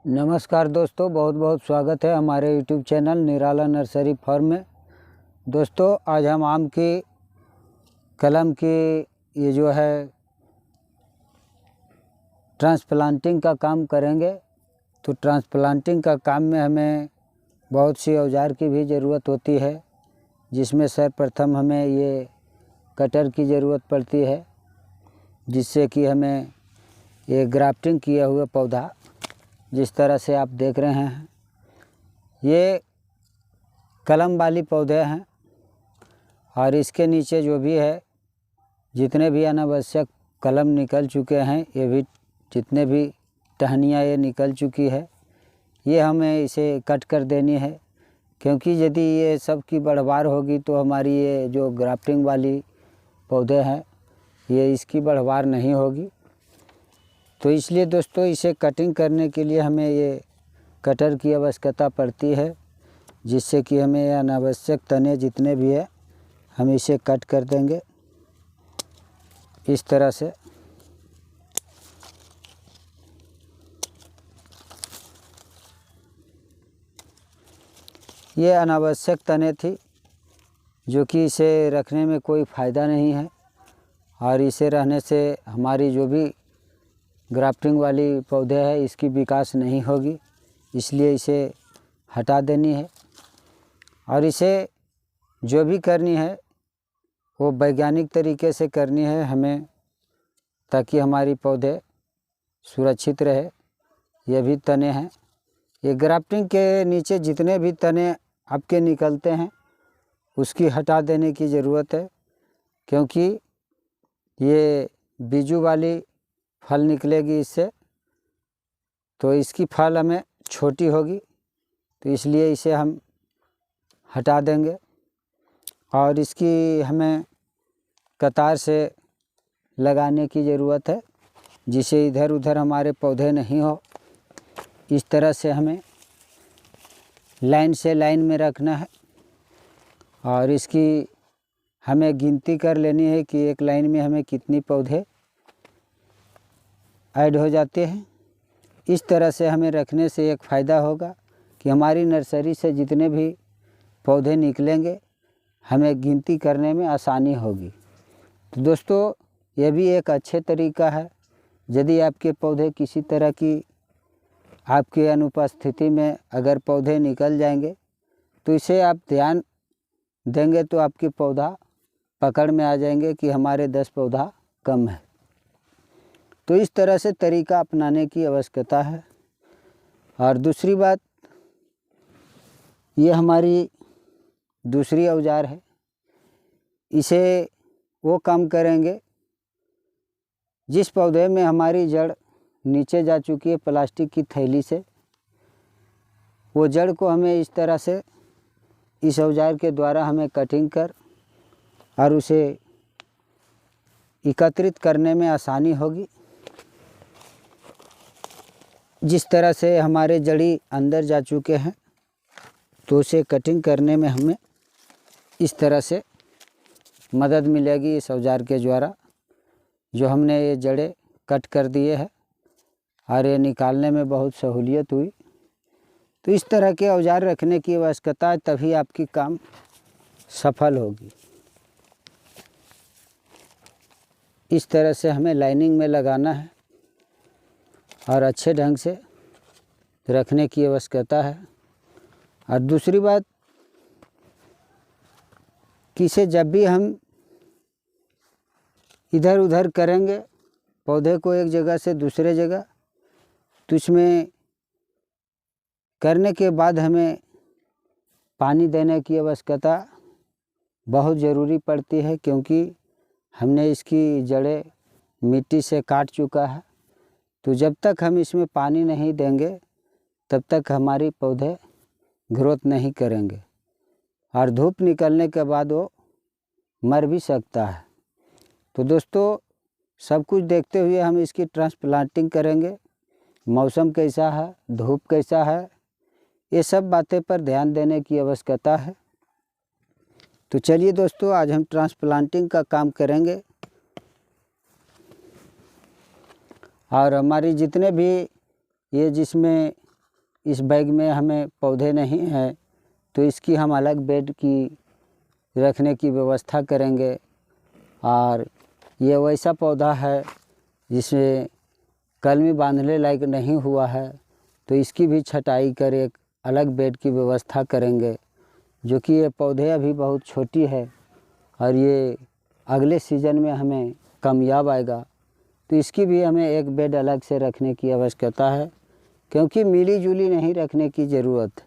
नमस्कार दोस्तों, बहुत बहुत स्वागत है हमारे YouTube चैनल निराला नर्सरी फार्म में। दोस्तों आज हम आम की कलम की ये जो है ट्रांसप्लांटिंग का काम करेंगे। तो ट्रांसप्लांटिंग का काम में हमें बहुत सी औजार की भी ज़रूरत होती है, जिसमें सर्वप्रथम हमें ये कटर की ज़रूरत पड़ती है, जिससे कि हमें ये ग्राफ्टिंग किया हुआ पौधा जिस तरह से आप देख रहे हैं ये कलम वाली पौधे हैं। और इसके नीचे जो भी है जितने भी अनावश्यक कलम निकल चुके हैं, ये भी जितने भी टहनियाँ ये निकल चुकी है, ये हमें इसे कट कर देनी है। क्योंकि यदि ये सब की बढ़वार होगी तो हमारी ये जो ग्राफ्टिंग वाली पौधे हैं ये इसकी बढ़वार नहीं होगी। तो इसलिए दोस्तों इसे कटिंग करने के लिए हमें ये कटर की आवश्यकता पड़ती है, जिससे कि हमें ये अनावश्यक तने जितने भी है हम इसे कट कर देंगे इस तरह से। ये अनावश्यक तने थी जो कि इसे रखने में कोई फ़ायदा नहीं है, और इसे रहने से हमारी जो भी ग्राफ्टिंग वाली पौधे है इसकी विकास नहीं होगी, इसलिए इसे हटा देनी है। और इसे जो भी करनी है वो वैज्ञानिक तरीके से करनी है हमें, ताकि हमारी पौधे सुरक्षित रहे। ये भी तने हैं, ये ग्राफ्टिंग के नीचे जितने भी तने आपके निकलते हैं उसकी हटा देने की ज़रूरत है, क्योंकि ये बीजू वाली फल निकलेगी इससे, तो इसकी फल हमें छोटी होगी, तो इसलिए इसे हम हटा देंगे। और इसकी हमें कतार से लगाने की ज़रूरत है, जिसे इधर उधर हमारे पौधे नहीं हो। इस तरह से हमें लाइन से लाइन में रखना है, और इसकी हमें गिनती कर लेनी है कि एक लाइन में हमें कितनी पौधे ऐड हो जाते हैं। इस तरह से हमें रखने से एक फ़ायदा होगा कि हमारी नर्सरी से जितने भी पौधे निकलेंगे हमें गिनती करने में आसानी होगी। तो दोस्तों ये भी एक अच्छे तरीका है। यदि आपके पौधे किसी तरह की आपकी अनुपस्थिति में अगर पौधे निकल जाएंगे तो इसे आप ध्यान देंगे तो आपके पौधा पकड़ में आ जाएंगे कि हमारे 10 पौधा कम है। तो इस तरह से तरीका अपनाने की आवश्यकता है। और दूसरी बात, ये हमारी दूसरी औजार है, इसे वो काम करेंगे जिस पौधे में हमारी जड़ नीचे जा चुकी है प्लास्टिक की थैली से। वो जड़ को हमें इस तरह से इस औजार के द्वारा हमें कटिंग कर और उसे एकत्रित करने में आसानी होगी। जिस तरह से हमारे जड़ी अंदर जा चुके हैं तो उसे कटिंग करने में हमें इस तरह से मदद मिलेगी इस औजार के द्वारा, जो हमने ये जड़ें कट कर दिए हैं और ये निकालने में बहुत सहूलियत हुई। तो इस तरह के औजार रखने की आवश्यकता है, तभी आपकी काम सफल होगी। इस तरह से हमें लाइनिंग में लगाना है और अच्छे ढंग से रखने की आवश्यकता है। और दूसरी बात कि इसे जब भी हम इधर उधर करेंगे पौधे को एक जगह से दूसरे जगह, तो इसमें करने के बाद हमें पानी देने की आवश्यकता बहुत ज़रूरी पड़ती है, क्योंकि हमने इसकी जड़ें मिट्टी से काट चुका है। तो जब तक हम इसमें पानी नहीं देंगे तब तक हमारी पौधे ग्रोथ नहीं करेंगे, और धूप निकलने के बाद वो मर भी सकता है। तो दोस्तों सब कुछ देखते हुए हम इसकी ट्रांसप्लांटिंग करेंगे। मौसम कैसा है, धूप कैसा है, ये सब बातें पर ध्यान देने की आवश्यकता है। तो चलिए दोस्तों आज हम ट्रांसप्लांटिंग का काम करेंगे। और हमारी जितने भी ये जिसमें इस बैग में हमें पौधे नहीं हैं तो इसकी हम अलग बेड की रखने की व्यवस्था करेंगे। और ये वैसा पौधा है जिसमें कलमी बांधने लायक नहीं हुआ है तो इसकी भी छटाई कर एक अलग बेड की व्यवस्था करेंगे, जो कि ये पौधे अभी बहुत छोटी है और ये अगले सीज़न में हमें कामयाब आएगा। तो इसकी भी हमें एक बेड अलग से रखने की आवश्यकता है, क्योंकि मिली जुली नहीं रखने की ज़रूरत है।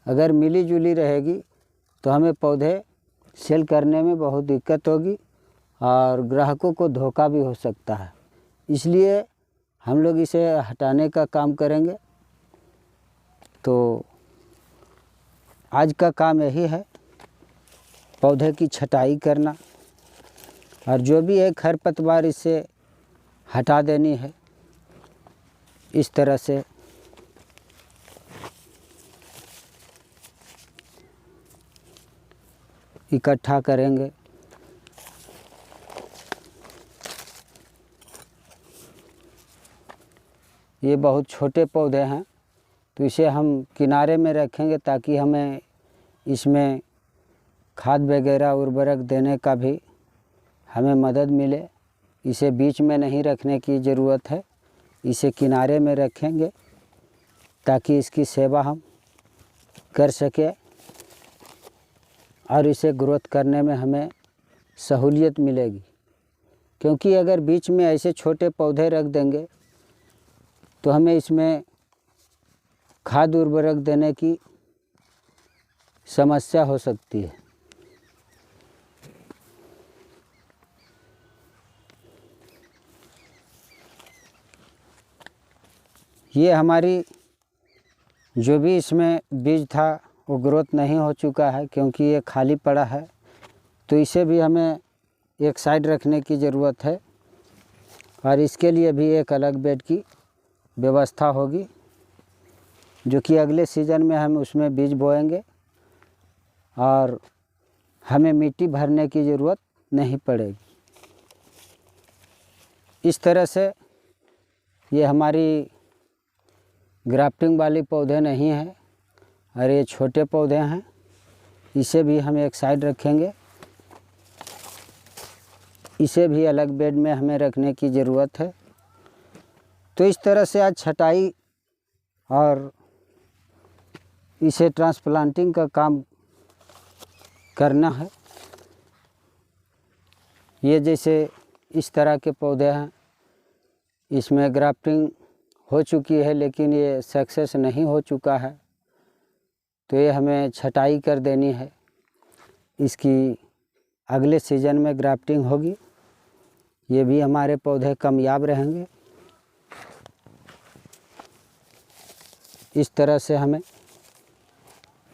अगर मिली जुली रहेगी तो हमें पौधे सेल करने में बहुत दिक्कत होगी और ग्राहकों को धोखा भी हो सकता है। इसलिए हम लोग इसे हटाने का काम करेंगे। तो आज का काम यही है, पौधे की छटाई करना और जो भी है खरपतवार इससे हटा देनी है। इस तरह से इकट्ठा करेंगे। ये बहुत छोटे पौधे हैं तो इसे हम किनारे में रखेंगे ताकि हमें इसमें खाद वगैरह उर्वरक देने का भी हमें मदद मिले। इसे बीच में नहीं रखने की ज़रूरत है, इसे किनारे में रखेंगे ताकि इसकी सेवा हम कर सकें और इसे ग्रोथ करने में हमें सहूलियत मिलेगी। क्योंकि अगर बीच में ऐसे छोटे पौधे रख देंगे तो हमें इसमें खाद उर्वरक देने की समस्या हो सकती है। ये हमारी जो भी इसमें बीज था वो ग्रोथ नहीं हो चुका है, क्योंकि ये खाली पड़ा है। तो इसे भी हमें एक साइड रखने की ज़रूरत है और इसके लिए भी एक अलग बेड की व्यवस्था होगी, जो कि अगले सीज़न में हम उसमें बीज बोएंगे और हमें मिट्टी भरने की ज़रूरत नहीं पड़ेगी। इस तरह से ये हमारी ग्राफ्टिंग वाली पौधे नहीं हैं और ये छोटे पौधे हैं। इसे भी हम एक साइड रखेंगे, इसे भी अलग बेड में हमें रखने की ज़रूरत है। तो इस तरह से आज छटाई और इसे ट्रांसप्लांटिंग का काम करना है। ये जैसे इस तरह के पौधे हैं, इसमें ग्राफ्टिंग हो चुकी है लेकिन ये सक्सेस नहीं हो चुका है, तो ये हमें छटाई कर देनी है। इसकी अगले सीज़न में ग्राफ्टिंग होगी, ये भी हमारे पौधे कामयाब रहेंगे। इस तरह से हमें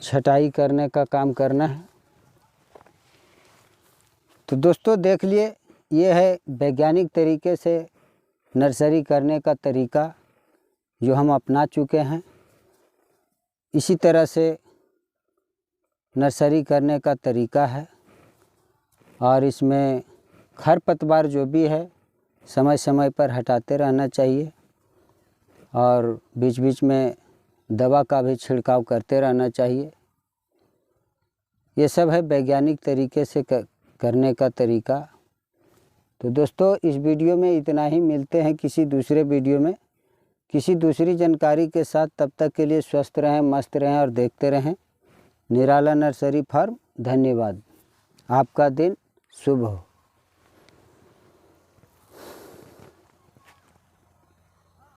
छटाई करने का काम करना है। तो दोस्तों देख लिए, ये है वैज्ञानिक तरीके से नर्सरी करने का तरीका जो हम अपना चुके हैं। इसी तरह से नर्सरी करने का तरीका है और इसमें खरपतवार जो भी है समय समय पर हटाते रहना चाहिए और बीच बीच में दवा का भी छिड़काव करते रहना चाहिए। ये सब है वैज्ञानिक तरीके से करने का तरीका। तो दोस्तों इस वीडियो में इतना ही, मिलते हैं किसी दूसरे वीडियो में किसी दूसरी जानकारी के साथ। तब तक के लिए स्वस्थ रहें, मस्त रहें और देखते रहें निराला नर्सरी फार्म। धन्यवाद। आपका दिन शुभ हो।